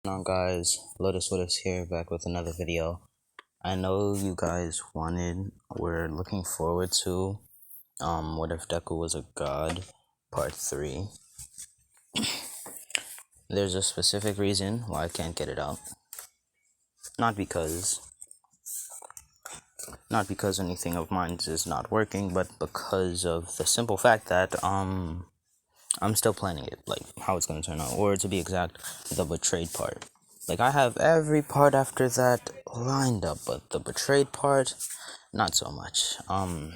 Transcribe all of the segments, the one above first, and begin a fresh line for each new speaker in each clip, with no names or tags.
On guys, Lotus here, back with another video. I know you guys we're looking forward to what if Deku was a god part 3. There's a specific reason why I can't get it out. Not because anything of mine is not working, but because of the simple fact that I'm still planning it, like how it's gonna turn out, or to be exact, the betrayed part. Like I have every part after that lined up, but the betrayed part, not so much. I'm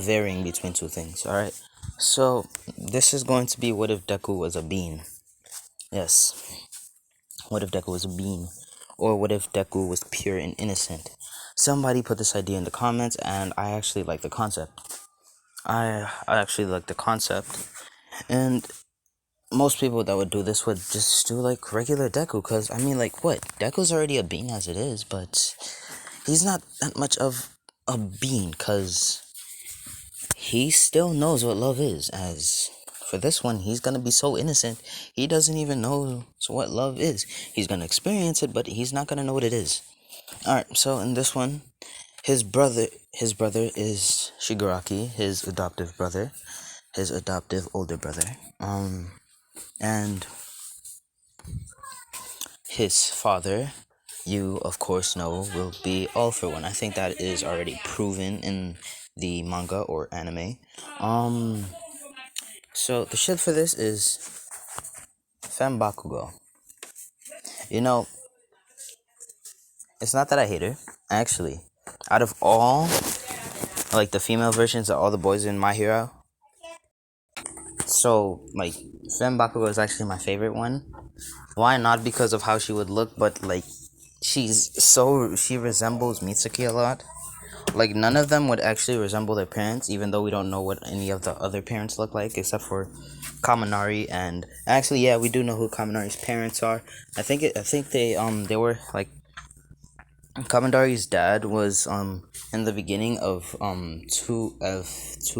varying between two things. All right, so this is going to be what if Deku was a bean? Yes, what if Deku was a bean, or what if Deku was pure and innocent? Somebody put this idea in the comments, and I actually like the concept. I actually like the concept, and most people that would do this would just do like regular Deku, because I mean, like, what? Deku's already a bean as it is, but he's not that much of a bean, because he still knows what love is. As for this one, he's gonna be so innocent, he doesn't even know what love is. He's gonna experience it, but he's not gonna know what it is. Alright, so in this one, his brother is Shigaraki, his adoptive brother, his adoptive older brother. And his father, you of course know, will be All For One. I think that is already proven in the manga or anime. So the shit for this is Fembakugo. You know, it's not that I hate her. Actually, out of all, like, the female versions of all the boys in My Hero, so, like, Fembakugo is actually my favorite one. Why? Not because of how she would look, but, like, she resembles Mitsuki a lot. Like, none of them would actually resemble their parents, even though we don't know what any of the other parents look like, except for Kaminari. And actually, yeah, we do know who Kaminari's parents are. I think they were like, Kaminari's dad was in the beginning of two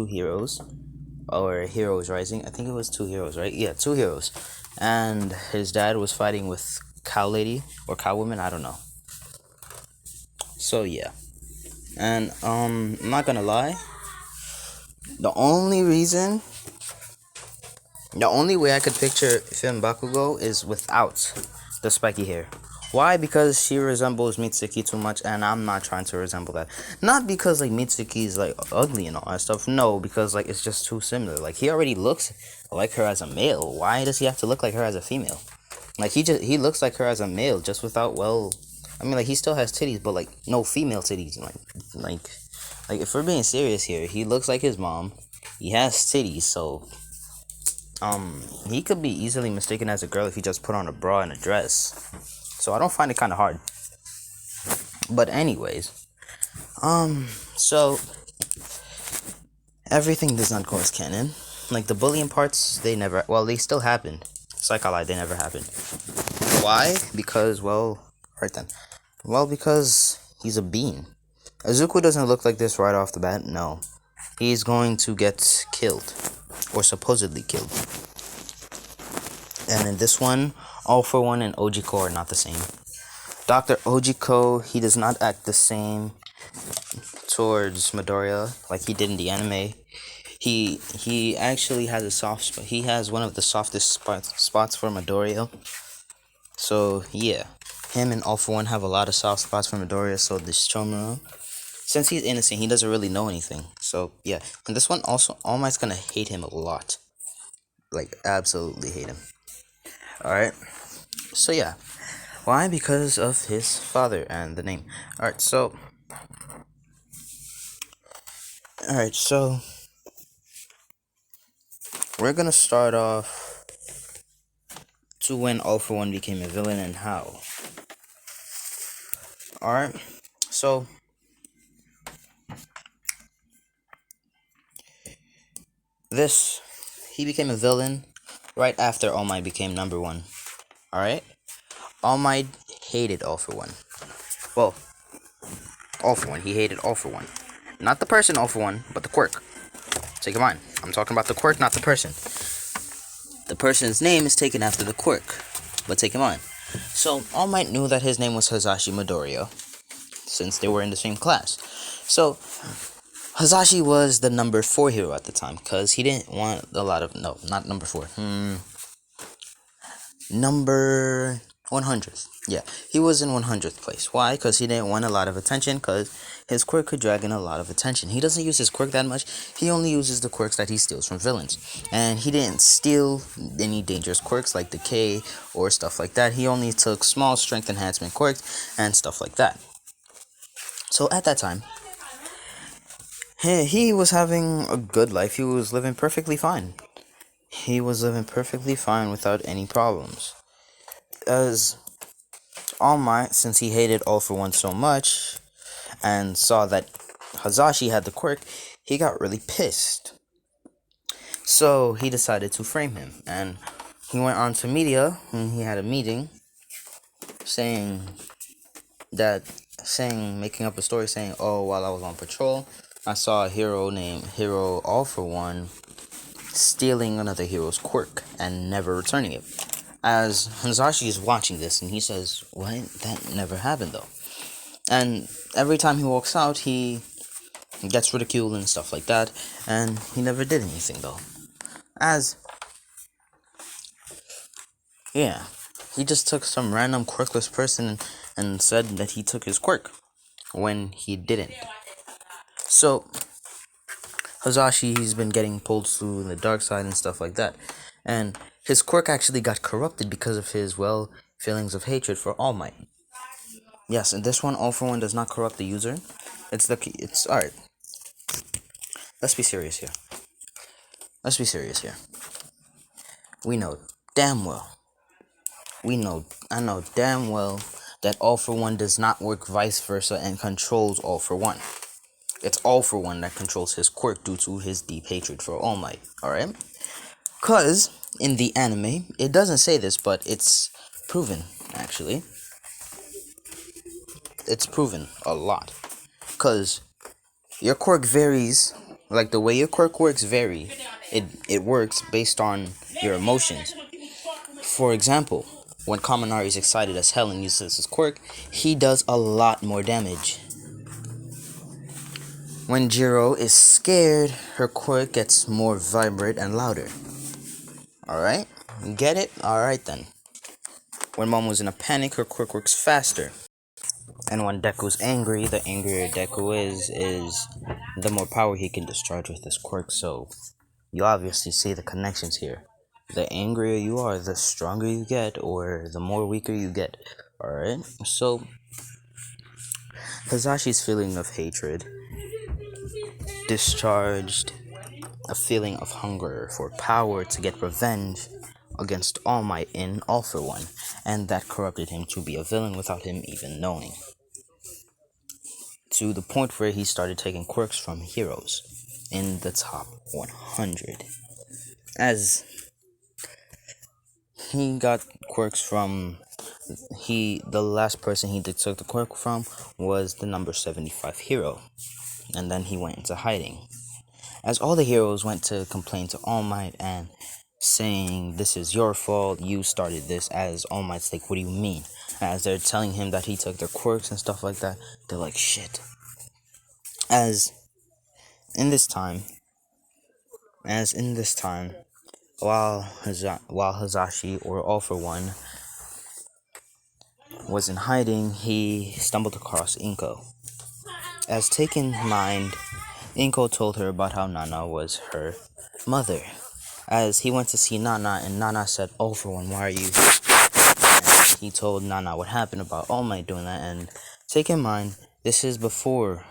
heroes, or Heroes Rising. I think it was Two Heroes, right? Yeah, Two Heroes. And his dad was fighting with Cow Lady or Cow Woman, I don't know. So yeah. And I'm not gonna lie, the only way I could picture Finn Bakugo is without the spiky hair. Why? Because she resembles Mitsuki too much, and I'm not trying to resemble that. Not because, like, Mitsuki is, like, ugly and all that stuff. No, because, like, it's just too similar. Like, he already looks like her as a male. Why does he have to look like her as a female? Like, he looks like her as a male, just without, well, I mean, like, he still has titties, but, like, no female titties. Like, if we're being serious here, he looks like his mom. He has titties, so he could be easily mistaken as a girl if he just put on a bra and a dress. So I don't find it kind of hard. But anyways, so everything does not go as canon. Like, the bullying parts, they still happened. Psych-Ally, they never happened. Why? Because, because he's a bean. Izuku doesn't look like this right off the bat, no. He's going to get killed, or supposedly killed. And in this one, All For One and Ojiko are not the same. Dr. Ojiko, he does not act the same towards Midoriya like he did in the anime. He actually has a soft spot. He has one of the softest spots for Midoriya. So yeah, him and All For One have a lot of soft spots for Midoriya. So this Shimura, since he's innocent, he doesn't really know anything. So yeah, and this one also, All Might's gonna hate him a lot. Like, absolutely hate him. Alright, so yeah. Why? Because of his father and the name. Alright, so we're gonna start off to when All For One became a villain and how. Alright, so he became a villain right after All Might became number one. Alright? All Might hated All For One. Well, All For One. He hated All For One. Not the person All For One, but the quirk. Take in mind, I'm talking about the quirk, not the person. The person's name is taken after the quirk. but take him on. So All Might knew that his name was Hazashi Midoriya, since they were in the same class. So Hazashi was the number 4 hero at the time, because he didn't want a lot of, no, not number 4, number 100th. Yeah, he was in 100th place. Why? Because he didn't want a lot of attention, because his quirk could drag in a lot of attention. He doesn't use his quirk that much. He only uses the quirks that he steals from villains. And he didn't steal any dangerous quirks like decay or stuff like that. He only took small strength enhancement quirks and stuff like that. So at that time, he was having a good life. He was living perfectly fine. He was living perfectly fine without any problems. As All Might, since he hated All For One so much, and saw that Hazashi had the quirk, he got really pissed. So he decided to frame him, and he went on to media, and he had a meeting, making up a story saying, oh, while I was on patrol, I saw a hero named Hero All For One stealing another hero's quirk and never returning it. As Hazashi is watching this, and he says, what? That never happened, though. And every time he walks out, he gets ridiculed and stuff like that, and he never did anything, though. He just took some random quirkless person and said that he took his quirk, when he didn't. So, Hazashi, he's been getting pulled through the dark side and stuff like that. And his quirk actually got corrupted because of his, feelings of hatred for All Might. Yes, and this one, All For One, does not corrupt the user. Alright. Let's be serious here. We know damn well. I know damn well that All For One does not work vice versa and controls All For One. It's All For One that controls his quirk due to his deep hatred for All Might, alright? Because in the anime, it doesn't say this, but it's proven, actually. It's proven a lot. Because your quirk varies, like the way your quirk works vary. It works based on your emotions. For example, when Kaminari is excited as hell and uses his quirk, he does a lot more damage. When Jiro is scared, her quirk gets more vibrant and louder. Alright? Get it? Alright then. When Momo's in a panic, her quirk works faster. And when Deku's angry, the angrier Deku is the more power he can discharge with his quirk. So, you obviously see the connections here. The angrier you are, the stronger you get, or the more weaker you get. Alright? So, Hazashi's feeling of hatred discharged a feeling of hunger for power to get revenge against All Might in All For One, and that corrupted him to be a villain without him even knowing. To the point where he started taking quirks from heroes in the top 100. As he got quirks from, the last person he took the quirk from was the number 75 hero, and then he went into hiding. As all the heroes went to complain to All Might and saying, this is your fault, you started this, as All Might's like, what do you mean? As they're telling him that he took their quirks and stuff like that, they're like, shit. As in this time, while Hazashi, or All For One, was in hiding, he stumbled across Inko. As taken in mind, Inko told her about how Nana was her mother. As he went to see Nana, and Nana said, All For One, why are you here? And he told Nana what happened about All Might doing that, and take in mind, this is before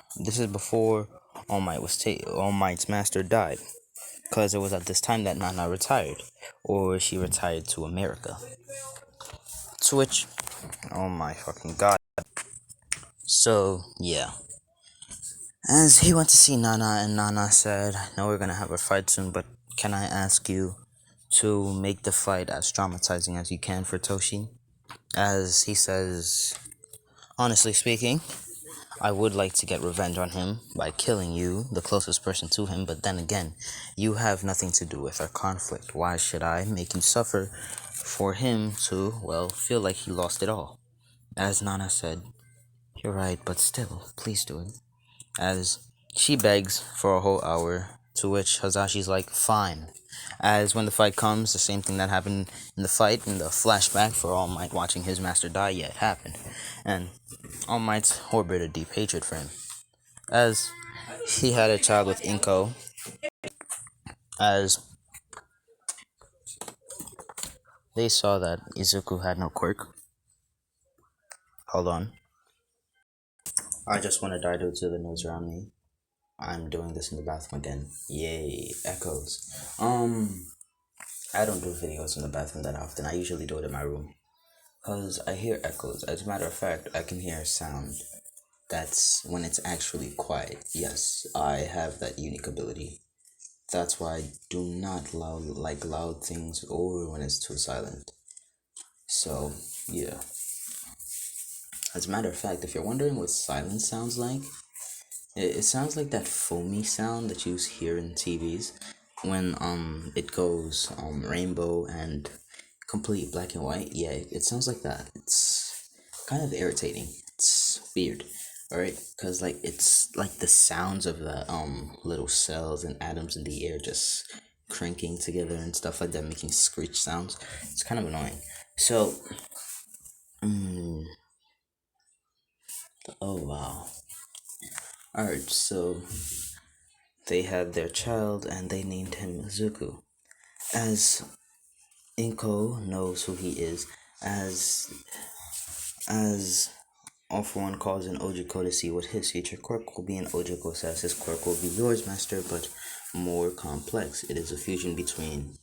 All Might's master died. Because it was at this time that Nana retired. Or she retired to America. To which, oh my fucking god. So, yeah. As he went to see Nana, and Nana said, I know we're gonna have a fight soon, but can I ask you to make the fight as traumatizing as you can for Toshi? As he says, honestly speaking, I would like to get revenge on him by killing you, the closest person to him, but then again, you have nothing to do with our conflict. Why should I make you suffer for him to, well, feel like he lost it all. As Nana said, "You're right, but still, please do it." As she begs for a whole hour, to which Hazashi's like, "Fine." As when the fight comes, the same thing that happened in the fight, in the flashback for All Might watching his master die, yet happened. And All Might's harbored a deep hatred for him. As he had a child with Inko, as they saw that Izuku had no quirk. Hold on. I just want to die due to the noise around me. I'm doing this in the bathroom again. Yay, echoes. I don't do videos in the bathroom that often. I usually do it in my room. Because I hear echoes. As a matter of fact, I can hear a sound. That's when it's actually quiet. Yes, I have that unique ability. That's why I do not like loud things or when it's too silent. So, yeah. As a matter of fact, if you're wondering what silence sounds like, it sounds like that foamy sound that you hear in TVs when it goes rainbow and complete black and white. Yeah, it sounds like that. It's kind of irritating. It's weird, alright? Cause like it's like the sounds of the little cells and atoms in the air just cranking together and stuff like that, making screech sounds. It's kind of annoying. So, oh wow. Alright, so they had their child and they named him Izuku. As Inko knows who he is, as All For One calls in Ojiko to see what his future quirk will be, and Ojiko says his quirk will be yours, master, but more complex. It is a fusion between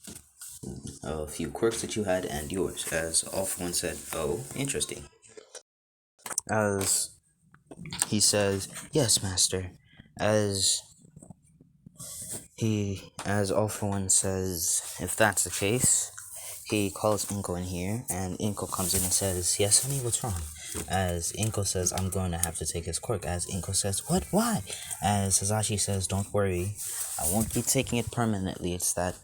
a few quirks that you had and yours. As All For One said, "Oh, interesting." As he says, "Yes, master." As as All For One says, if that's the case, he calls Inko in here, and Inko comes in and says, "Yes, honey, what's wrong?" As Inko says, "I'm going to have to take his quirk." As Inko says, "What? Why?" As Sazashi says, "Don't worry, I won't be taking it permanently. It's that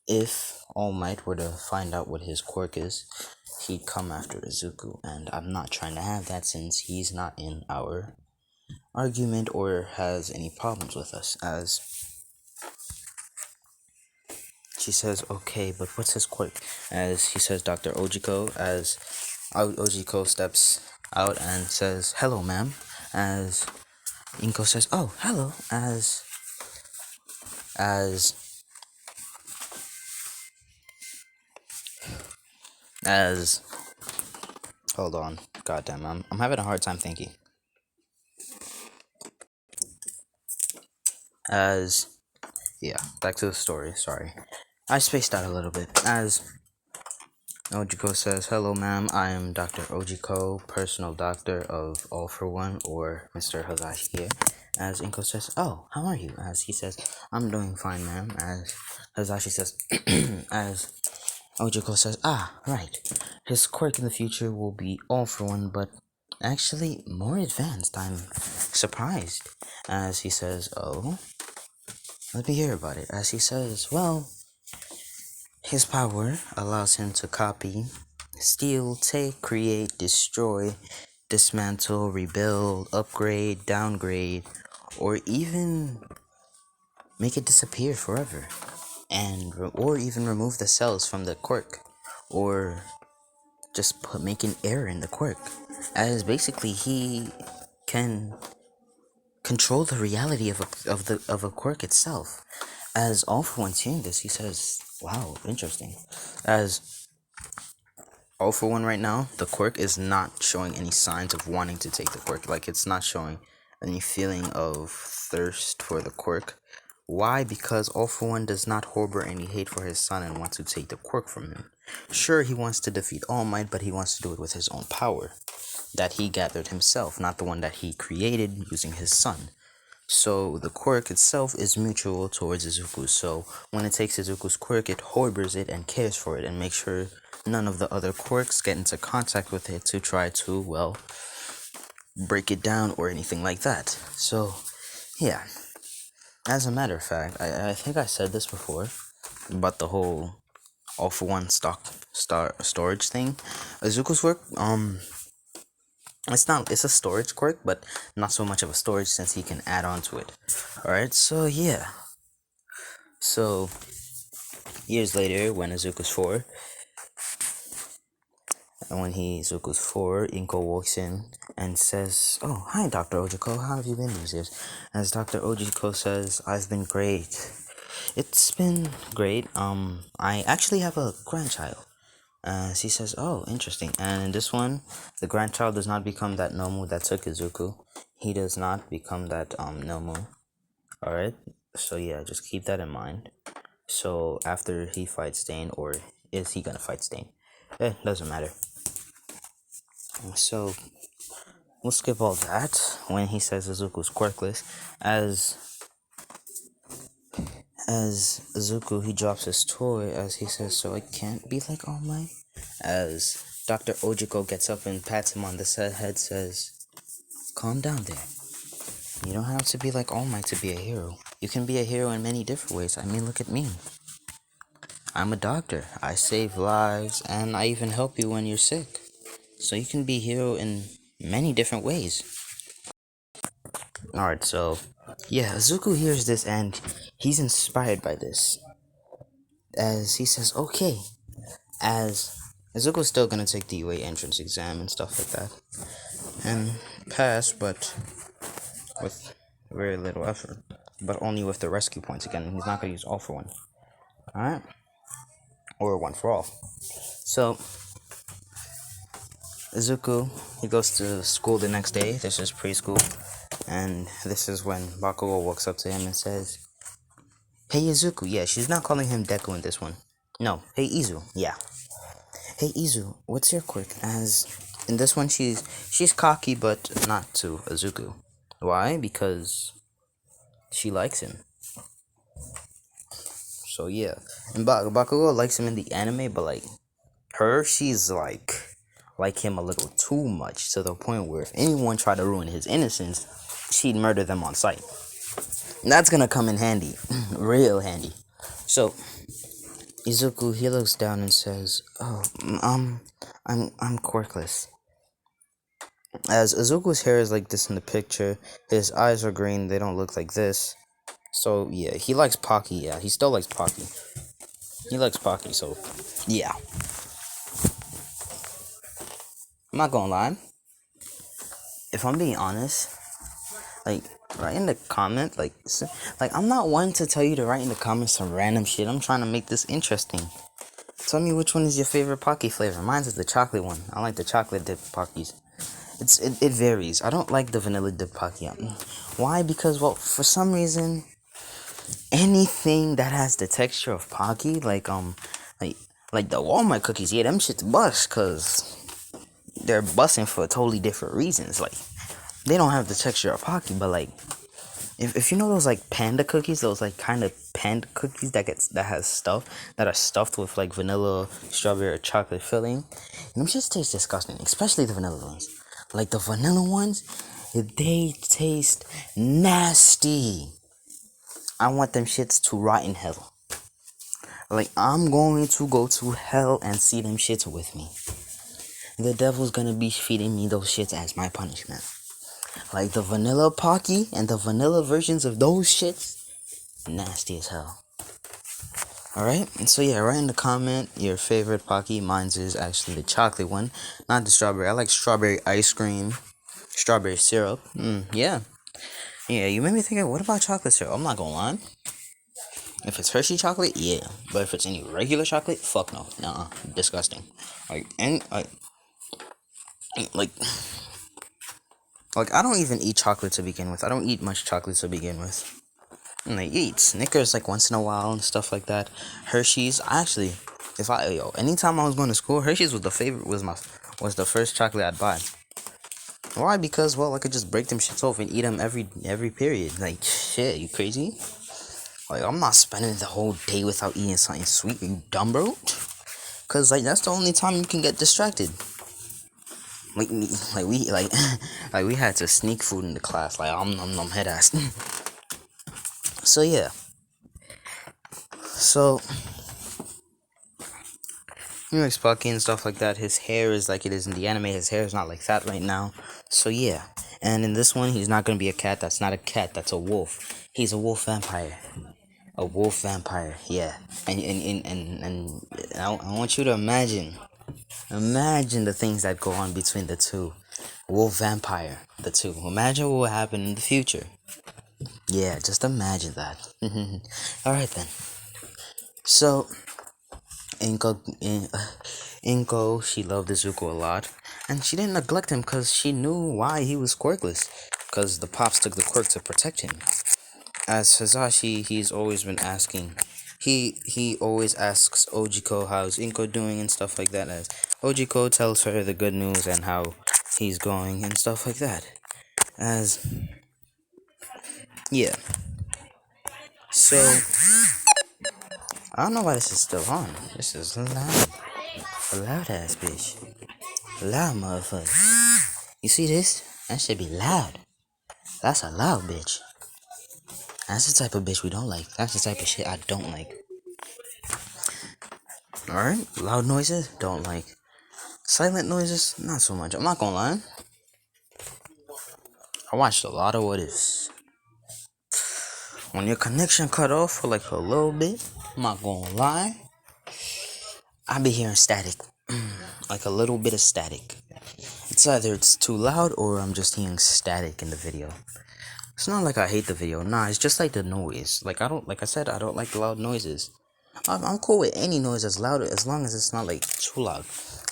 if All Might were to find out what his quirk is, he'd come after Izuku, and I'm not trying to have that since he's not in our argument or has any problems with us." As she says, "Okay, but what's his quirk?" As he says, "Dr. Ojiko." As Ojiko steps out and says, "Hello, ma'am." As Inko says, "Oh, hello." As as hold on, goddamn, I'm having a hard time thinking. As yeah, back to the story. Sorry, I spaced out a little bit. As Ojiko says, "Hello, ma'am. I am Dr. Ojiko, personal doctor of All For One, or Mr. Hazashi here." As Inko says, "Oh, how are you?" As he says, "I'm doing fine, ma'am." As Hazashi says, as Ojiko says, "Ah, right. His quirk in the future will be All For One, but actually more advanced. I'm surprised." As he says, "Oh, let me hear about it." As he says, "Well, his power allows him to copy, steal, take, create, destroy, dismantle, rebuild, upgrade, downgrade, or even make it disappear forever, or even remove the cells from the quirk, or just make an error in the quirk. As basically he can control the reality of a quirk itself." As All For One seeing this, he says, "Wow, interesting." As All For One right now, the quirk is not showing any signs of wanting to take the quirk. Like, it's not showing any feeling of thirst for the quirk. Why? Because All For One does not harbor any hate for his son and wants to take the quirk from him. Sure, he wants to defeat All Might, but he wants to do it with his own power that he gathered himself, not the one that he created using his son. So the quirk itself is mutual towards Izuku. So when it takes Izuku's quirk, it harbors it and cares for it and makes sure none of the other quirks get into contact with it to try to, well, break it down or anything like that. So, yeah. As a matter of fact, I think I said this before about the whole all for one storage thing. Izuku's work, it's a storage quirk, but not so much of a storage since he can add on to it. Alright, so yeah. So years later, when Izuku's 4, Inko walks in and says, "Oh, hi, Dr. Ojiko. How have you been these years?" As Dr. Ojiko says, "I've been great. It's been great. I actually have a grandchild." She says, "Oh, interesting." And in this one, the grandchild does not become that Nomu that took Izuku. He does not become that Nomu. Alright? So yeah, just keep that in mind. So after he fights Stain, or is he gonna fight Stain? Doesn't matter. So we'll skip all that when he says Izuku's quirkless. As Izuku, he drops his toy as he says, "So I can't be like All Might." As Dr. Ojiko gets up and pats him on the head, says, "Calm down there. You don't have to be like All Might to be a hero. You can be a hero in many different ways. I mean, look at me. I'm a doctor. I save lives, and I even help you when you're sick. So you can be a hero in many different ways." Alright, so yeah, Izuku hears this and he's inspired by this. As he says, "Okay." As Izuku's still gonna take the UA entrance exam and stuff like that. And pass, but with very little effort. But only with the rescue points again. He's not gonna use all for one. Alright? Or one for all. So Izuku, he goes to school the next day. This is preschool. And this is when Bakugo walks up to him and says, "Hey Izuku." Yeah, she's not calling him Deku in this one. No, hey Izu. Yeah. "Hey Izu, what's your quirk?" As in this one, she's cocky, but not to Izuku. Why? Because she likes him. So yeah, and Bakugo likes him in the anime, but like she's like him a little too much, to the point where if anyone tried to ruin his innocence, she'd murder them on sight. And that's gonna come in handy, real handy. So Izuku, he looks down and says, "Oh, I'm quirkless." As Izuku's hair is like this in the picture, his eyes are green, they don't look like this. So yeah, he likes Pocky, yeah, he still likes Pocky. He likes Pocky, so yeah. I'm not gonna lie. If I'm being honest, like, write in the comment, like I'm not one to tell you to write in the comments some random shit. I'm trying to make this interesting. Tell me which one is your favorite Pocky flavor. Mine's is the chocolate one. I like the chocolate dip Pockies. It varies. I don't like the vanilla dip Pocky. Why? Because, well, for some reason, anything that has the texture of Pocky, like the Walmart cookies, yeah, them shits bust, cause they're busting for totally different reasons. Like, they don't have the texture of Pocky, but like, if you know those like panda cookies, those like kind of panda cookies that are stuffed with like vanilla, strawberry, or chocolate filling, and them just taste disgusting, especially the vanilla ones. Like the vanilla ones, they taste nasty. I want them shits to rot in hell. Like, I'm going to go to hell and see them shits with me. The devil's gonna be feeding me those shits as my punishment. Like the vanilla Pocky and the vanilla versions of those shits, nasty as hell. Alright, and so yeah, write in the comment your favorite Pocky. Mine's is actually the chocolate one, not the strawberry. I like strawberry ice cream, strawberry syrup. Yeah. Yeah, you made me think of, what about chocolate syrup? I'm not gonna lie. If it's Hershey chocolate, yeah. But if it's any regular chocolate, fuck no. Nuh-uh. Disgusting. Like, like, I don't even eat chocolate to begin with. I don't eat much chocolate to begin with. And I eat Snickers like once in a while and stuff like that. Hershey's, actually, anytime I was going to school, Hershey's was the first chocolate I'd buy. Why? Because, well, I could just break them shits off and eat them every period. Like, shit, you crazy? Like, I'm not spending the whole day without eating something sweet. Are you dumb, bro? Cause like that's the only time you can get distracted. Like we had to sneak food into class. Like I'm head ass. So yeah. So he likes pokey and stuff like that. His hair is like it is in the anime. His hair is not like that right now. So yeah. And in this one, he's not gonna be a cat. That's not a cat. That's a wolf. He's a wolf vampire. A wolf vampire. Yeah. And I want you to imagine. Imagine the things that go on between the two. Wolf vampire. The two. Imagine what will happen in the future. Yeah, just imagine that. Alright then. So, Inko, she loved Izuku a lot. And she didn't neglect him because she knew why he was quirkless. Because the Pops took the quirk to protect him. As Hazashi, he's always been asking. He always asks Ojiko how's Inko doing and stuff like that. As Ojiko tells her the good news and how he's going and stuff like that. As yeah. So I don't know why this is still on. This is loud. A loud ass bitch. Loud motherfucker. You see this? That should be loud. That's a loud bitch. That's the type of bitch we don't like. That's the type of shit I don't like. Alright? Loud noises? Don't like. Silent noises? Not so much. I'm not gonna lie. I watched a lot of what ifs. When your connection cut off for like a little bit, I'm not gonna lie. I be hearing static. Like a little bit of static. It's either it's too loud or I'm just hearing static in the video. It's not like I hate the video. Nah, it's just like the noise. Like I said, I don't like loud noises. I'm cool with any noise that's loud as long as it's not like too loud.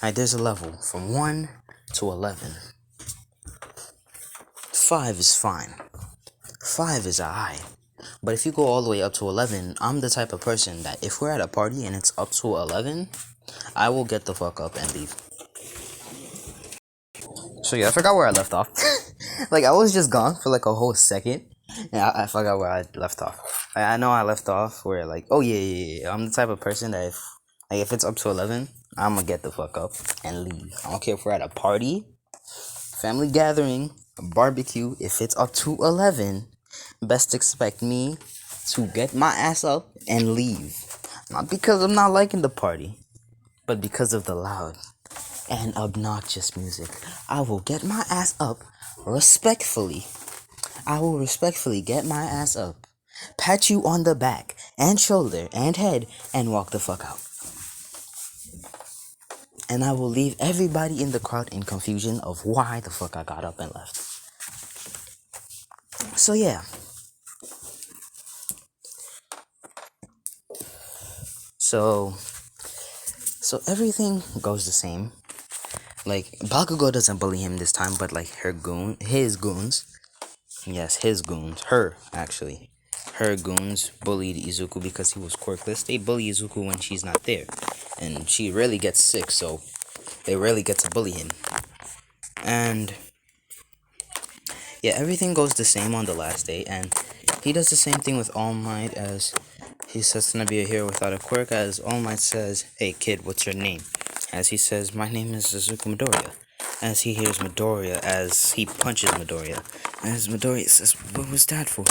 Alright, there's a level from 1 to 11. 5 is fine. 5 is alright. But if you go all the way up to 11, I'm the type of person that if we're at a party and it's up to 11, I will get the fuck up and leave. So yeah, I forgot where I left off. Like, I was just gone for like a whole second. And I forgot where I left off. I know I left off where like, oh yeah. I'm the type of person that if it's up to 11, I'm gonna get the fuck up and leave. I don't care if we're at a party, family gathering, a barbecue. If it's up to 11, best expect me to get my ass up and leave. Not because I'm not liking the party, but because of the loud and obnoxious music. I will get my ass up respectfully. I will respectfully get my ass up, pat you on the back and shoulder and head, and walk the fuck out. And I will leave everybody in the crowd in confusion of why the fuck I got up and left. So yeah. So everything goes the same. Like, Bakugo doesn't bully him this time, but like his goons. Yes, his goons. Her goons bullied Izuku because he was quirkless. They bully Izuku when she's not there. And she rarely gets sick, so they rarely get to bully him. And yeah, everything goes the same on the last day, and he does the same thing with All Might, as he says to not be a hero without a quirk, as All Might says, hey kid, what's your name? As he says, my name is Izuku Midoriya. As he hears Midoriya, as he punches Midoriya. As Midoriya says, what was that for?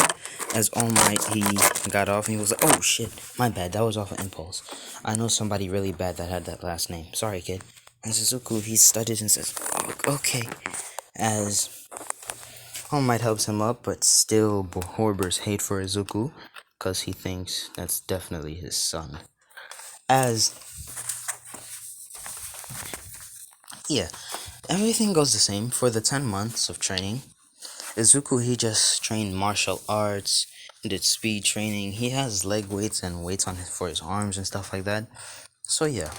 As All Might, he got off and he was like, oh shit, my bad, that was off of impulse. I know somebody really bad that had that last name. Sorry kid. As Izuku, he stutters and says, oh, okay. As All Might helps him up, but still harbors hate for Izuku, because he thinks that's definitely his son. As yeah, everything goes the same for the 10 months of training. Izuku, he just trained martial arts, did speed training. He has leg weights and weights on for his arms and stuff like that. So yeah,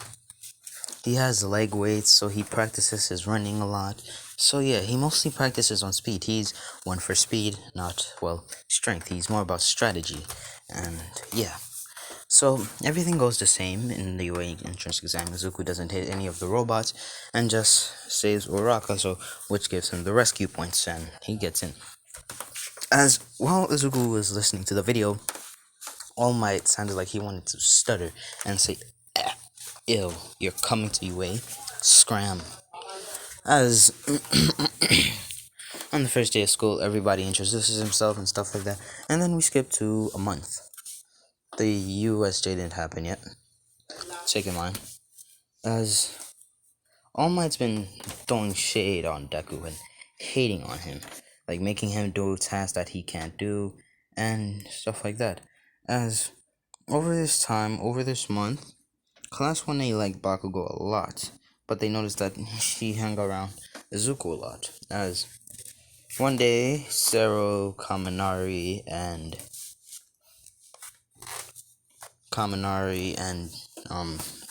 he has leg weights, so he practices his running a lot. So yeah, he mostly practices on speed. He's one for speed, not, well, strength. He's more about strategy. And yeah. So everything goes the same in the UA entrance exam. Izuku doesn't hit any of the robots and just saves Uraka, so which gives him the rescue points, and he gets in. As while Izuku was listening to the video, All Might sounded like he wanted to stutter and say, ew, you're coming to UA, scram. As on the first day of school, everybody introduces himself and stuff like that, and then we skip to a month. The USJ didn't happen yet. Check in line. as All Might's been throwing shade on Deku and hating on him, like making him do tasks that he can't do and stuff like that. As over this month, Class 1A liked Bakugo a lot, but they noticed that she hung around Izuku a lot. As one day, Kaminari and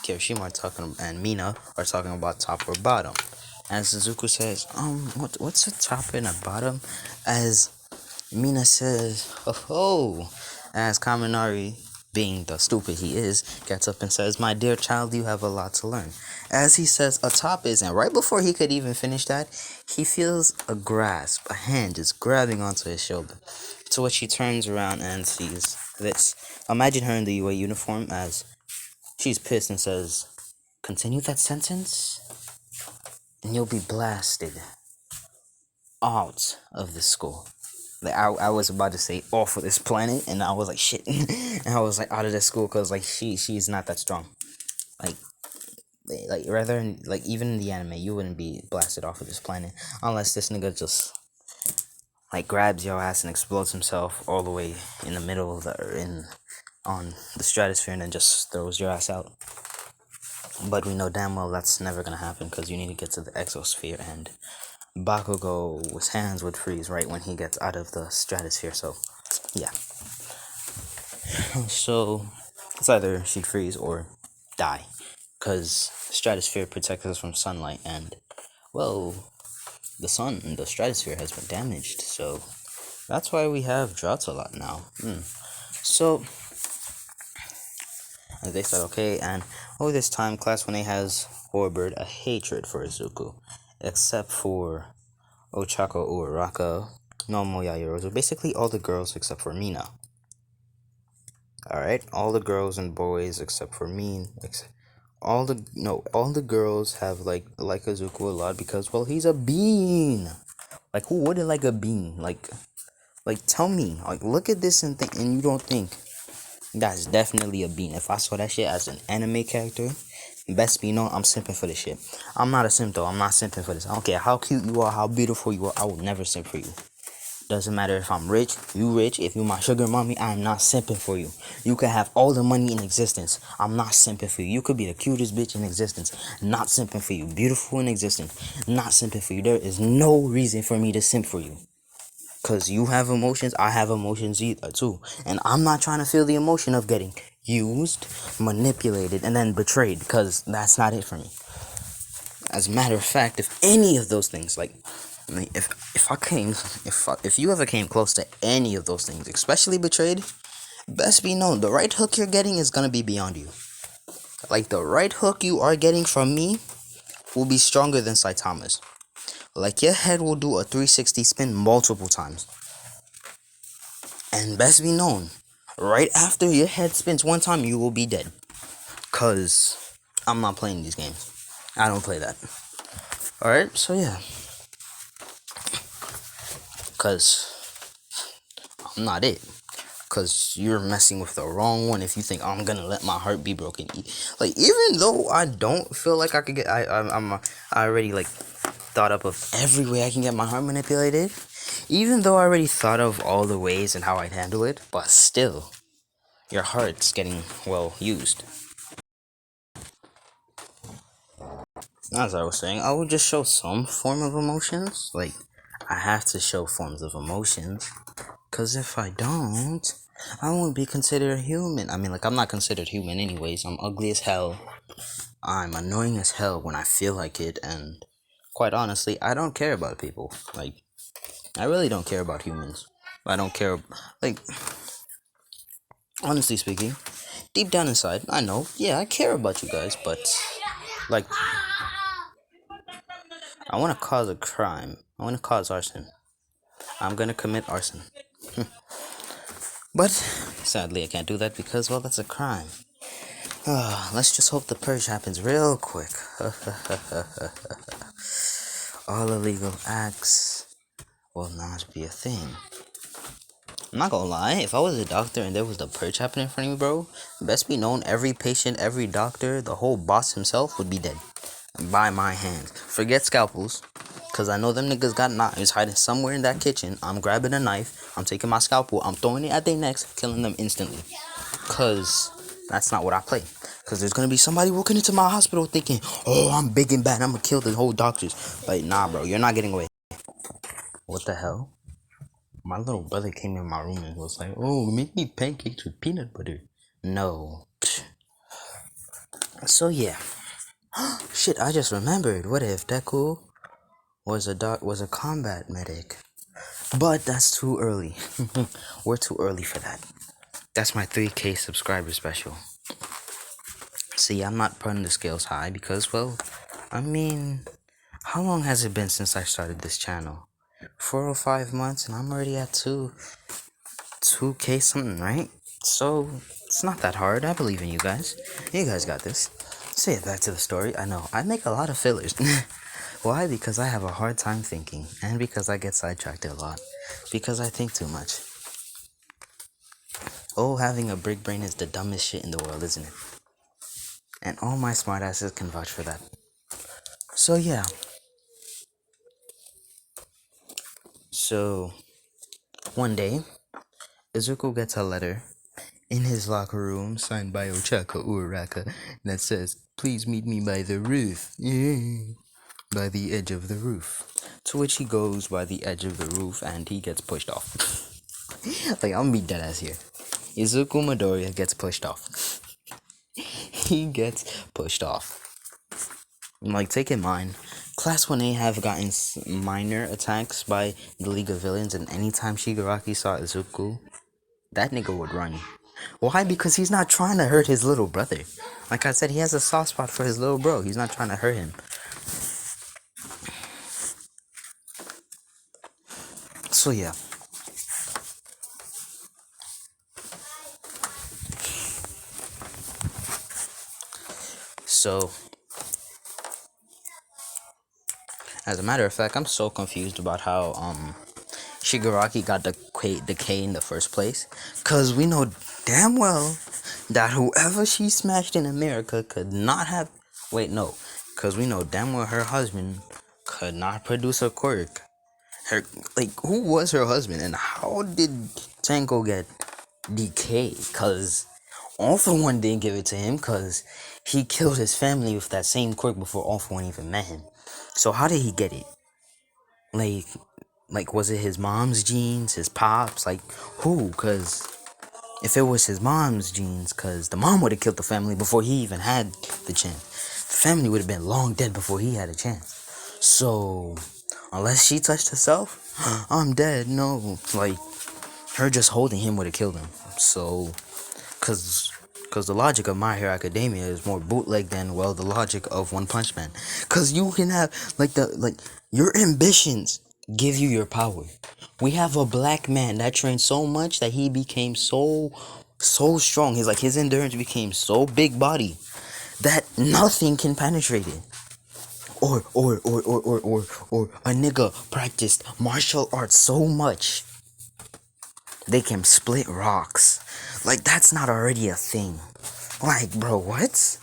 Kirishima are talking, and Mina are talking about top or bottom. As Izuku says, what's a top and a bottom? As Mina says, oh, as Kaminari, being the stupid he is, gets up and says, my dear child, you have a lot to learn. As he says, a top is, and right before he could even finish that, he feels a grasp, a hand just grabbing onto his shoulder. To which he turns around and sees this. Imagine her in the UA uniform as she's pissed and says, continue that sentence, and you'll be blasted out of the school. Like I was about to say off of this planet, and I was like shit, and I was like out of this school because like she's not that strong. Like rather like even in the anime, you wouldn't be blasted off of this planet unless this nigga just like grabs your ass and explodes himself all the way in the middle of on the stratosphere and then just throws your ass out. But we know damn well that's never gonna happen because you need to get to the exosphere, and Bakugo's hands would freeze right when he gets out of the stratosphere. So yeah. So it's either she'd freeze or die, because stratosphere protects us from sunlight, and well, the stratosphere has been damaged, so that's why we have droughts a lot now. So they said okay, and over this time, Class 1A has harbored a hatred for Izuku, except for Ochako Uraraka, Nomo Yaoyorozu, basically all the girls except for Mina. Alright, all the girls and boys except for me, all the girls have like Izuku a lot because, well, he's a bean. Like, who wouldn't like a bean? Like tell me, like, look at this and think, and you don't think that's definitely a bean. If I saw that shit as an anime character, best be known, I'm simping for this shit. I'm not a simp though. I'm not simping for this. I don't care how cute you are, how beautiful you are. I will never simp for you. Doesn't matter if I'm rich, you rich. If you my sugar mommy, I'm not simping for you. You can have all the money in existence. I'm not simping for you. You could be the cutest bitch in existence. Not simping for you. Beautiful in existence. Not simping for you. There is no reason for me to simp for you. Because you have emotions, I have emotions either too. And I'm not trying to feel the emotion of getting used, manipulated, and then betrayed. Because that's not it for me. As a matter of fact, if any of those things, like, if you ever came close to any of those things, especially betrayed, best be known, the right hook you're getting is gonna be beyond you. Like, the right hook you are getting from me will be stronger than Saitama's. Like, your head will do a 360 spin multiple times. And best be known, right after your head spins one time, you will be dead. Cause I'm not playing these games. I don't play that. Alright, so yeah. Cause I'm not it. Cause you're messing with the wrong one if you think I'm gonna let my heart be broken. Like, even though I don't feel like I could get, I already like thought up of every way I can get my heart manipulated. Even though I already thought of all the ways and how I'd handle it, but still, your heart's getting well used. As I was saying, I would just show some form of emotions. Like, I have to show forms of emotions. Because if I don't, I won't be considered human. I mean, like, I'm not considered human anyways. I'm ugly as hell. I'm annoying as hell when I feel like it. And quite honestly, I don't care about people. Like, I really don't care about humans. I don't care. Like, honestly speaking, deep down inside, I know, yeah, I care about you guys. But, like, I want to cause a crime. I want to cause arson. I'm gonna commit arson. But sadly, I can't do that because, well, that's a crime. Let's just hope the purge happens real quick. All illegal acts will not be a thing. I'm not gonna lie, if I was a doctor and there was the purge happening in front of me, bro, best be known, every patient, every doctor, the whole boss himself would be dead. By my hands. Forget scalpels. Cause I know them niggas got knives hiding somewhere in that kitchen. I'm grabbing a knife, I'm taking my scalpel, I'm throwing it at their necks, killing them instantly. Cause that's not what I play. Cause there's gonna be somebody walking into my hospital thinking, oh, I'm big and bad, I'm gonna kill the whole doctors. Like, nah, bro, you're not getting away. What the hell? My little brother came in my room and was like, oh, make me pancakes with peanut butter. No. So yeah. Shit, I just remembered. What if Deku was a combat medic? But that's too early. We're too early for that. That's my 3K subscriber special. See, I'm not putting the scales high because, well, I mean, how long has it been since I started this channel? 4 or 5 months, and I'm already at 2K something, right? So it's not that hard. I believe in you guys. You guys got this. Say it back to the story. I know I make a lot of fillers. Why? Because I have a hard time thinking, and because I get sidetracked a lot. Because I think too much. Oh, having a big brain is the dumbest shit in the world, isn't it? And all my smartasses can vouch for that. So yeah. So one day, Izuku gets a letter in his locker room signed by Ochaka Uraraka that says, please meet me by the roof. By the edge of the roof. To which he goes by the edge of the roof and he gets pushed off. Like, I'm gonna be dead ass here. Izuku Midoriya gets pushed off. He gets pushed off. Like, take in mind, Class 1A have gotten minor attacks by the League of Villains, and anytime Shigaraki saw Izuku, that nigga would run. Why? Because he's not trying to hurt his little brother. Like I said, he has a soft spot for his little bro. He's not trying to hurt him. So yeah. So, as a matter of fact, I'm so confused about how Shigaraki got the K in the first place. Cause we know damn well that whoever she smashed in America could not have. Wait, no. Cause we know damn well her husband could not produce a quirk. Her, like, who was her husband and how did Tango get DK? Cause All For One didn't give it to him cause he killed his family with that same quirk before All For One even met him. So how did he get it? Like, was it his mom's genes, his pops? Like, who? Cause if it was his mom's genes, cause the mom would have killed the family before he even had the chance. The family would have been long dead before he had a chance. So, unless she touched herself, I'm dead. No, like, her just holding him would have killed him. So, cause the logic of My Hero Academia is more bootleg than, well, the logic of One Punch Man. Cause you can have your ambitions give you your power. We have a black man that trained so much that he became so strong. His endurance became so big body that nothing can penetrate it. Or a nigga practiced martial arts so much they can split rocks. Like, that's not already a thing. Like, bro, what?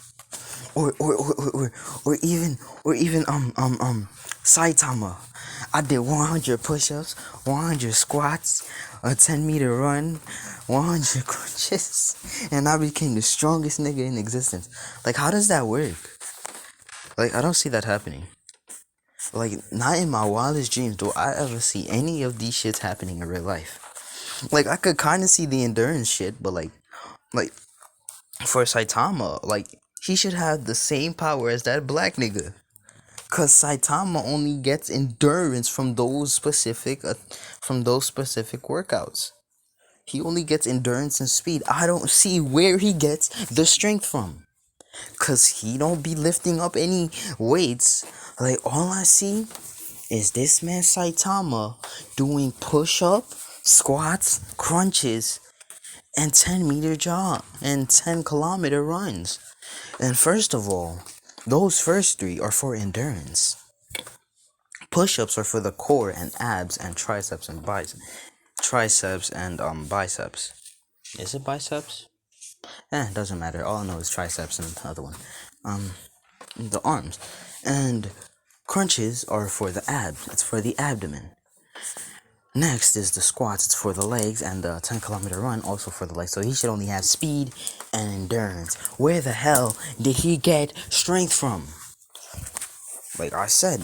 Or even Saitama. I did 100 push-ups, 100 squats, a 10-meter run, 100 crunches, and I became the strongest nigga in existence. Like, how does that work? Like, I don't see that happening. Like, not in my wildest dreams do I ever see any of these shits happening in real life. Like, I could kind of see the endurance shit, but like for Saitama, like, he should have the same power as that black nigga. Cause Saitama only gets endurance from those specific workouts. He only gets endurance and speed. I don't see where he gets the strength from. Cause he don't be lifting up any weights. Like, all I see is this man Saitama doing push-up, squats, crunches, and 10-meter jog and 10-kilometer runs. And first of all, those first three are for endurance. Push-ups are for the core and abs and triceps and biceps. triceps and biceps. Is it biceps? Doesn't matter. All I know is triceps and the other one. The arms. And crunches are for the abs. It's for the abdomen. Next is the squats. It's for the legs, and the 10-kilometer run also for the legs. So he should only have speed and endurance. Where the hell did he get strength from? Like I said,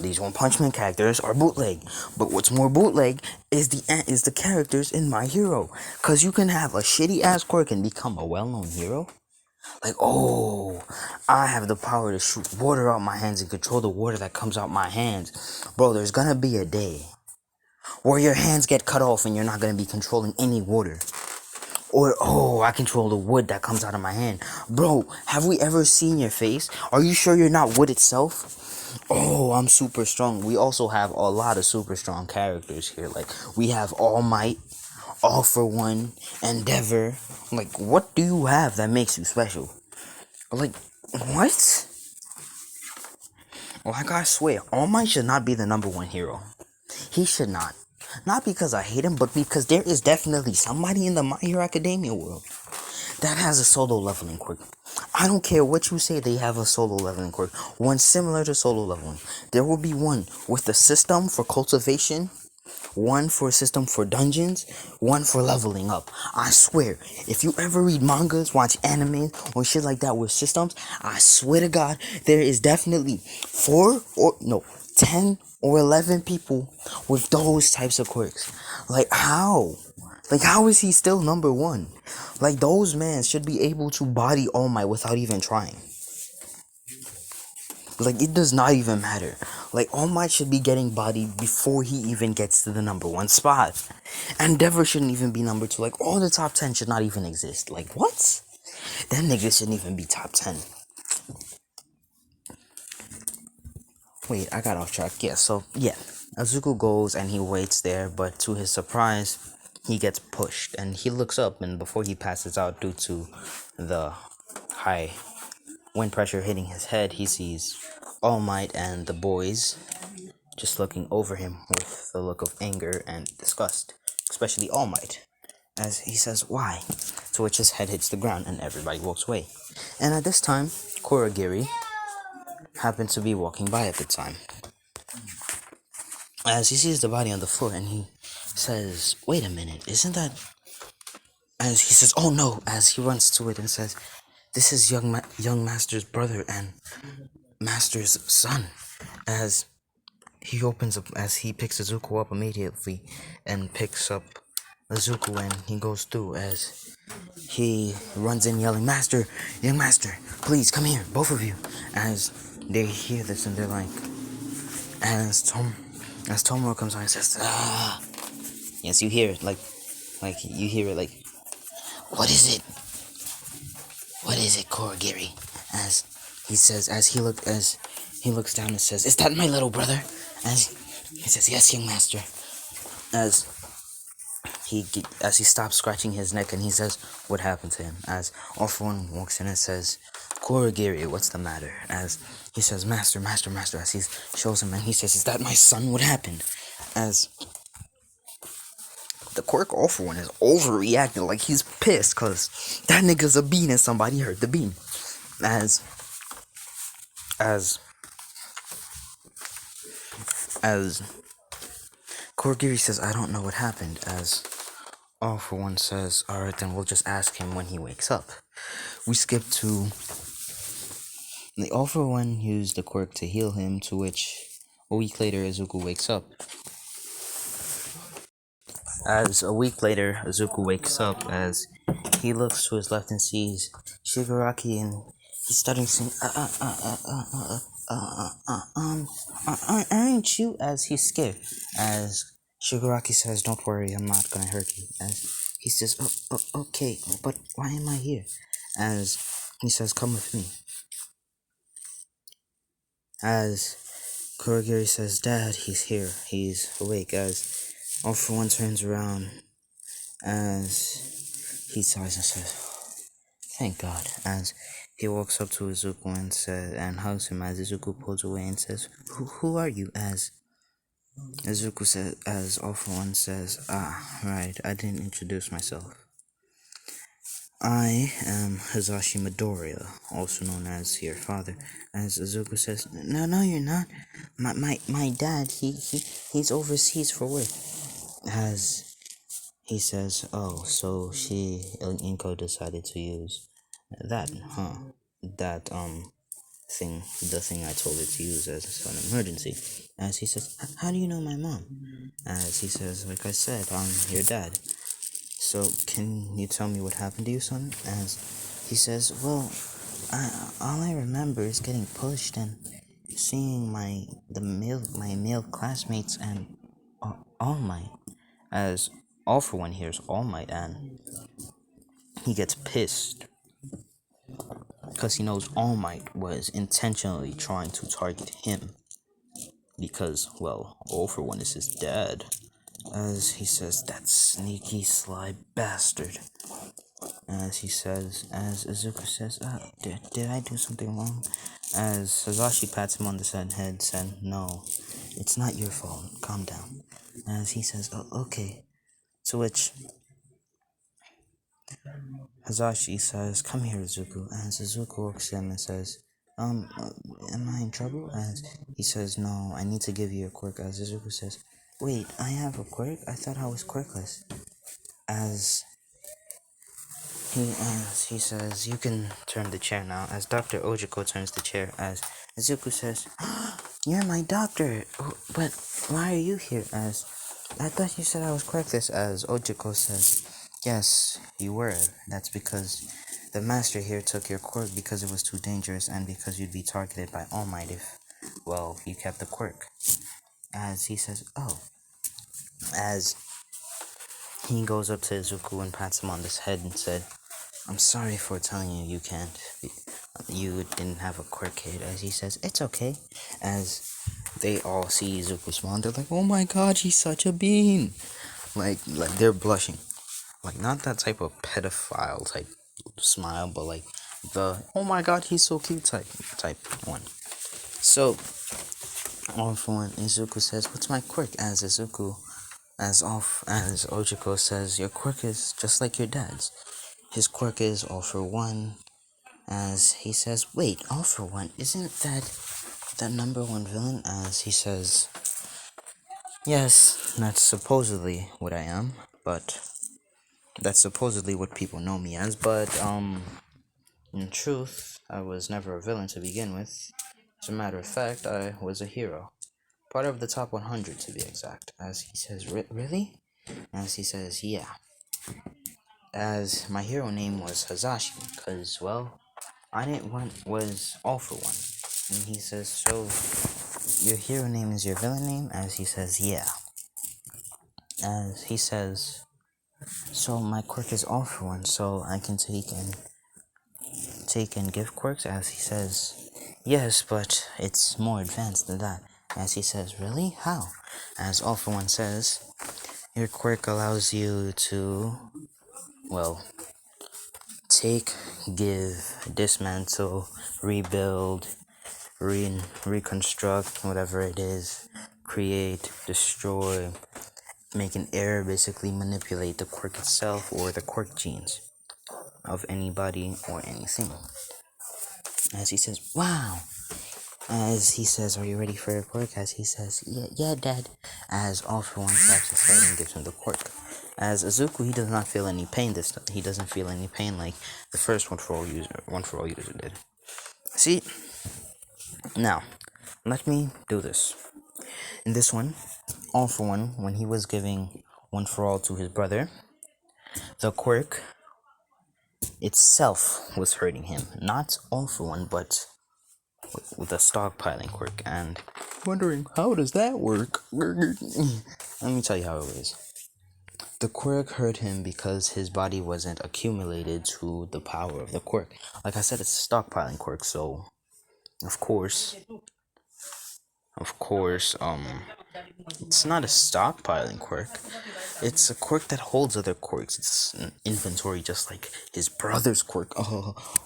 these One Punch Man characters are bootleg. But what's more bootleg is the characters in My Hero. Cause you can have a shitty ass Quirk and become a well-known hero. Like, oh, I have the power to shoot water out my hands and control the water that comes out my hands. Bro, there's gonna be a day where your hands get cut off and you're not gonna be controlling any water. Or, oh, I control the wood that comes out of my hand. Bro, have we ever seen your face? Are you sure you're not wood itself? Oh, I'm super strong. We also have a lot of super strong characters here. Like, we have All Might, All for One, Endeavor. Like, what do you have that makes you special? Like, what? Like, I swear, All Might should not be the number one hero. He should not. Not because I hate him, but because there is definitely somebody in the My Hero Academia world that has a solo leveling quirk. I don't care what you say, they have a solo leveling quirk. One similar to solo leveling. There will be one with a system for cultivation, one for a system for dungeons, one for leveling up. I swear, if you ever read mangas, watch anime, or shit like that with systems, I swear to God, there is definitely 10 or 11 people with those types of quirks. Like, how? Like, how is he still number one? Like, those men should be able to body All Might without even trying. Like, it does not even matter. Like, All Might should be getting bodied before he even gets to the number one spot. Endeavor shouldn't even be number two. Like, all the top 10 should not even exist. Like, what? Them niggas shouldn't even be top 10. Wait, I got off track. Yeah, so, yeah. Izuku goes and he waits there, but to his surprise, he gets pushed. And he looks up, and before he passes out due to the high wind pressure hitting his head, he sees All Might and the boys just looking over him with a look of anger and disgust, especially All Might, as he says, "Why?" To which his head hits the ground and everybody walks away. And at this time, Kurogiri happened to be walking by at the time, as he sees the body on the floor and he says, "Wait a minute, isn't that..." As he says, "Oh no," as he runs to it and says, "This is young Master's brother and Master's son." As he opens up, as he picks Izuku up immediately and picks up Izuku and he goes through, as he runs in yelling, "Master, young Master, please come here, both of you." As they hear this and they're like, as Tomura comes on and says, "Ah." Yes, you hear it, like you hear it, like, "What is it? What is it, Kurogiri?" As he says, as he looks down and says, "Is that my little brother?" As he says, "Yes, young Master." As he stops scratching his neck and he says, "What happened to him?" As All for One walks in and says, "Kurogiri, what's the matter?" As he says, "Master, Master, Master." As he shows him and he says, "Is that my son? What happened?" As the Quirk All for One is overreacting, like he's pissed because that nigga's a bean and somebody heard the bean. As Kurogiri says, "I don't know what happened." As All for One says, "Alright, then we'll just ask him when he wakes up." We skip to the All for One used the quirk to heal him, to which a week later Izuku wakes up. As a week later Izuku wakes up, as he looks to his left and sees Shigaraki, and he's starting to sing, aren't you?" As he's scared. As Shigaraki says, "Don't worry, I'm not gonna hurt you." As he says, "Okay, but why am I here?" As he says, "Come with me." As Kurogiri says, "Dad, he's here, he's awake." As All for One turns around, as he sighs and says, "Thank God." As he walks up to Izuku and hugs him, as Izuku pulls away and says, Who are you?" As Izuku says, as All For One says, right, I didn't introduce myself. I am Hazashi Midoriya, also known as your father. As Izuku says, no, you're not. My dad, he's overseas for work. As he says, oh, so Inko decided to use that, huh? That, thing, the thing I told her to use as an emergency. As he says, how do you know my mom? As he says, like I said, I'm your dad. So, can you tell me what happened to you, son? As he says, well, all I remember is getting pushed and seeing my male classmates and All Might. As All For One hears All Might, and he gets pissed because he knows All Might was intentionally trying to target him because, well, All For One is his dad. As he says, that sneaky, sly bastard. As he says, as Izuku says, did I do something wrong? As Sazashi pats him on the head, said, no, it's not your fault, calm down. As he says, oh, okay. To which Hazashi says, come here, Izuku. As Izuku walks in and says, am I in trouble? As he says, no, I need to give you a quirk. As Izuku says, wait, I have a quirk? I thought I was quirkless. As he says, you can turn the chair now. As Dr. Ojiko turns the chair, as Izuku says, you're my doctor, but why are you here? As I thought you said I was quirkless. As Ojiko says, yes, you were. That's because the master here took your quirk because it was too dangerous and because you'd be targeted by All Might if, well, you kept the quirk. As he says, oh. As he goes up to Izuku and pats him on the head and said, I'm sorry for telling you you didn't have a quirk, kid. As he says, it's okay. As they all see Izuku smile, they're like, oh my god, he's such a bean. Like they're blushing. Like, not that type of pedophile type smile, but like the, oh my god, he's so cute type one. So, All For One, Izuku says, what's my quirk? As Ojiko says, your quirk is just like your dad's. His quirk is All For One. As he says, wait, All For One, isn't that the number one villain? As he says, yes, that's supposedly what I am, but that's supposedly what people know me as, but, in truth, I was never a villain to begin with. As a matter of fact, I was a hero. Part of the top 100 to be exact. As he says, really? As he says, yeah. As my hero name was Hazashi, because, well, I didn't want was All For One. And he says, so your hero name is your villain name? As he says, yeah. As he says, so my quirk is All For One, so I can take and give quirks? As he says, yes, but it's more advanced than that. As he says, really? How? As All For One says, your quirk allows you to, well, take, give, dismantle, rebuild, reconstruct, whatever it is, create, destroy, make an error, basically manipulate the quirk itself or the quirk genes of anybody or anything. As he says, wow. As he says, are you ready for your quirk? As he says, yeah, Dad. As All For One claps his head and gives him the quirk. As Izuku, he does not feel any pain this time. He doesn't feel any pain like the first One For All user did. See? Now, let me do this. In this one, All For One, when he was giving One For All to his brother, the quirk itself was hurting him. Not All For One, but with the stockpiling quirk. And wondering, how does that work? Let me tell you how it is. The quirk hurt him because his body wasn't accumulated to the power of the quirk. Like I said, it's a stockpiling quirk, so of course, it's not a stockpiling quirk. It's a quirk that holds other quirks. It's an inventory, just like his brother's quirk.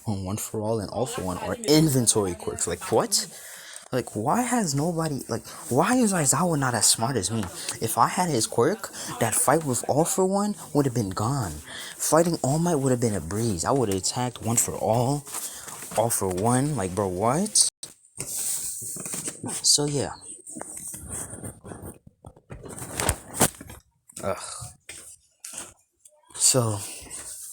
One For All and All For One are inventory quirks. Like, what? Like, why has nobody, like, why is Aizawa not as smart as me? If I had his quirk, that fight with All For One would have been gone. Fighting All Might would have been a breeze. I would have attacked One For All For One. Like, bro, what? So, yeah. Ugh. So,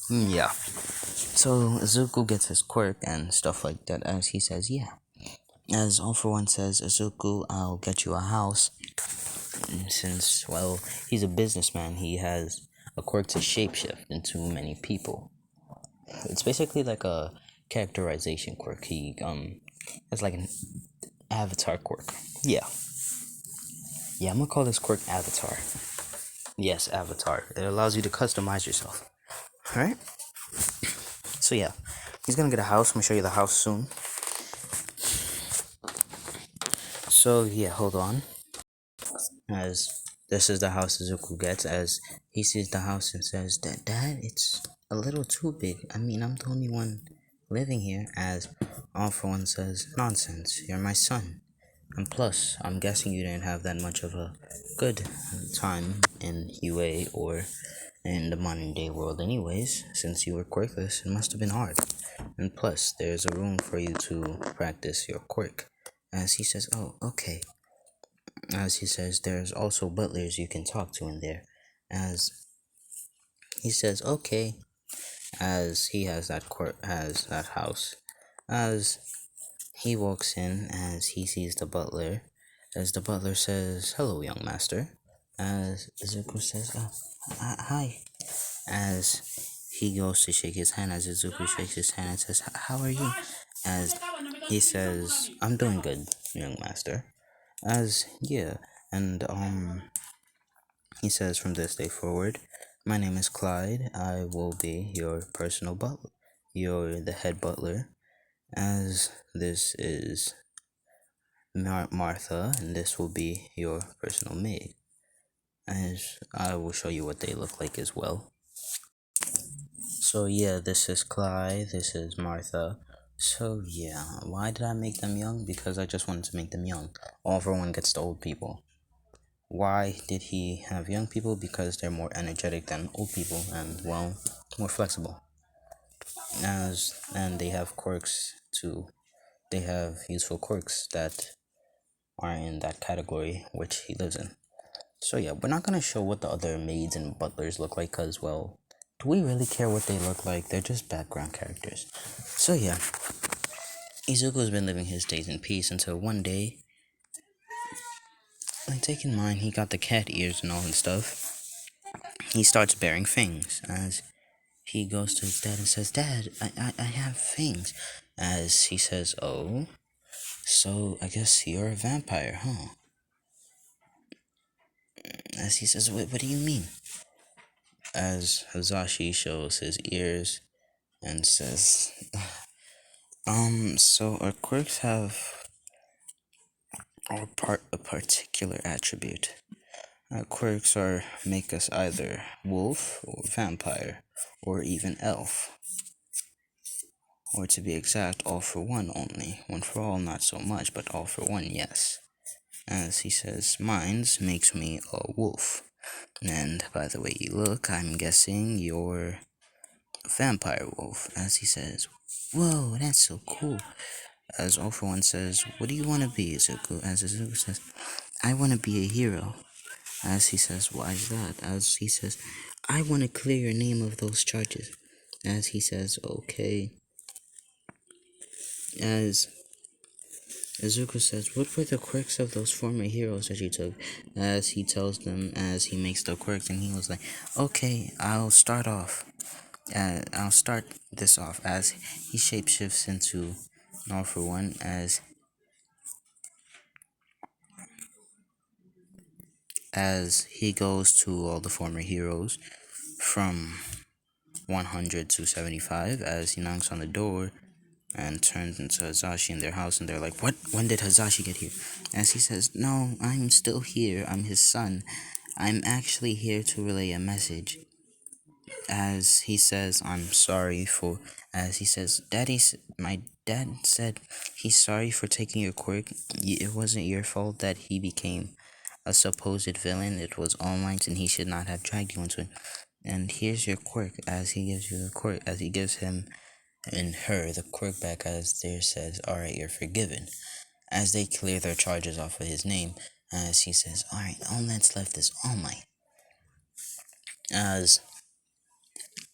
yeah. So, Izuku gets his quirk and stuff like that as he says, yeah. As All For One says, Izuku, I'll get you a house. Since, well, he's a businessman, he has a quirk to shapeshift into many people. It's basically like a characterization quirk. He has like an avatar quirk. Yeah. Yeah, I'm gonna call this quirk avatar. Yes, avatar. It allows you to customize yourself. Alright? So yeah. He's gonna get a house. I'm gonna show you the house soon. So yeah, hold on. As this is the house Izuku gets, as he sees the house and says, Dad, it's a little too big. I mean, I'm the only one living here. As All For One says, nonsense, you're my son. And plus, I'm guessing you didn't have that much of a good time in UA or in the modern day world anyways. Since you were quirkless, it must have been hard. And plus, there's a room for you to practice your quirk. As he says, oh, okay. As he says, there's also butlers you can talk to in there. As he says, okay. As he has that house. As he walks in, as he sees the butler, as the butler says, hello, young master. As Izuku says, hi. As he goes to shake his hand, as Izuku shakes his hand and says, how are you? As he says, I'm doing good, young master. As, yeah, and, he says, from this day forward, my name is Clyde. I will be your personal butler. You're the head butler. As this is Martha, and this will be your personal maid. As I will show you what they look like as well. So yeah, this is Clyde, this is Martha. So yeah, why did I make them young? Because I just wanted to make them young. All For One gets the old people. Why did he have young people? Because they're more energetic than old people and, well, more flexible. And they have quirks too. They have useful quirks that are in that category which he lives in. So yeah, we're not gonna show what the other maids and butlers look like, cause, well, do we really care what they look like? They're just background characters. So yeah, Izuku's been living his days in peace until one day, and take in mind he got the cat ears and all and stuff, he starts bearing fangs. As he goes to his dad and says, Dad, I have fangs. As he says, oh, so I guess you're a vampire, huh? As he says, what do you mean? As Hazashi shows his ears and says, so our quirks have a particular attribute. Our quirks make us either wolf or vampire or even elf. Or to be exact, All For One only. One for all, not so much, but All For One, yes. As he says, mine's makes me a wolf. And by the way you look, I'm guessing you're a vampire wolf. As he says, whoa, that's so cool. As All For One says, what do you want to be, Izuku? As Izuku says, I want to be a hero. As he says, why is that? As he says, I want to clear your name of those charges. As he says, okay. As Izuku says, what were the quirks of those former heroes that you took? As he tells them, as he makes the quirks, and he was like, okay, I'll start this off. As he shapeshifts into All For One, as he goes to all the former heroes from 100 to 75, as he knocks on the door and turns into Hazashi in their house, and they're like, what? When did Hazashi get here? As he says, no, I'm still here. I'm his son. I'm actually here to relay a message. As he says, I'm sorry for, as he says, my Dad said he's sorry for taking your quirk. It wasn't your fault that he became a supposed villain. It was All Might's, and he should not have dragged you into it. And here's your quirk, as he gives you the quirk, as he gives him and her the quirk back, as there says, "Alright, you're forgiven." As they clear their charges off of his name, as he says, "Alright, all that's left is All Might." As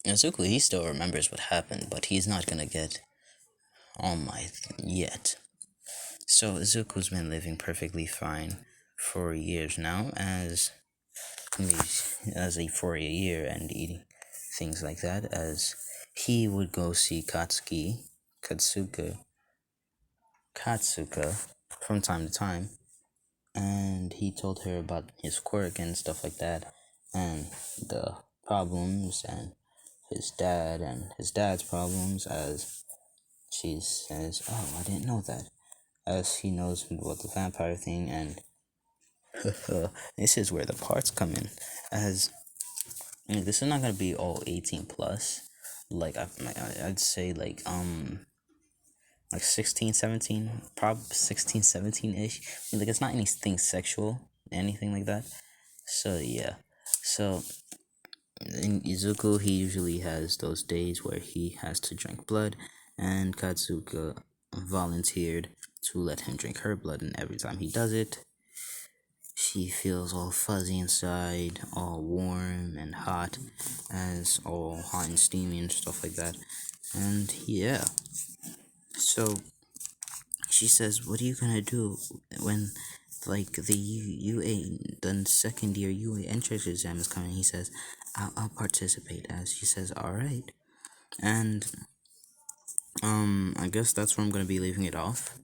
Izuku, he still remembers what happened, but he's not gonna get All Might yet. So Izuku's been living perfectly fine for years now, for a year, and eating things like that, as he would go see Katsuka from time to time, and he told her about his quirk and stuff like that, and the problems, and his dad's problems, as she says, "Oh, I didn't know that," as he knows about the vampire thing, and this is where the parts come in, as this is not gonna be all 18 plus, like I'd say like 16, 17, probably 16, 17-ish. Like, it's not anything sexual, anything like that. So yeah, so in Izuku, he usually has those days where he has to drink blood, and Katsuka volunteered to let him drink her blood, and every time he does it, she feels all fuzzy inside, all warm and hot, as all hot and steamy and stuff like that. And yeah, so she says, "What are you gonna do when, like, the the second year UA entrance exam is coming?" He says, I'll participate." As she says, "Alright." And, I guess that's where I'm gonna be leaving it off.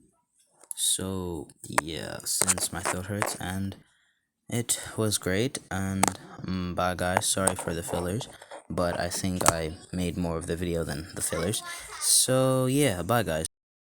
So, yeah, since my throat hurts, and it was great, and, bye guys, sorry for the fillers, but I think I made more of the video than the fillers. So, yeah, bye guys.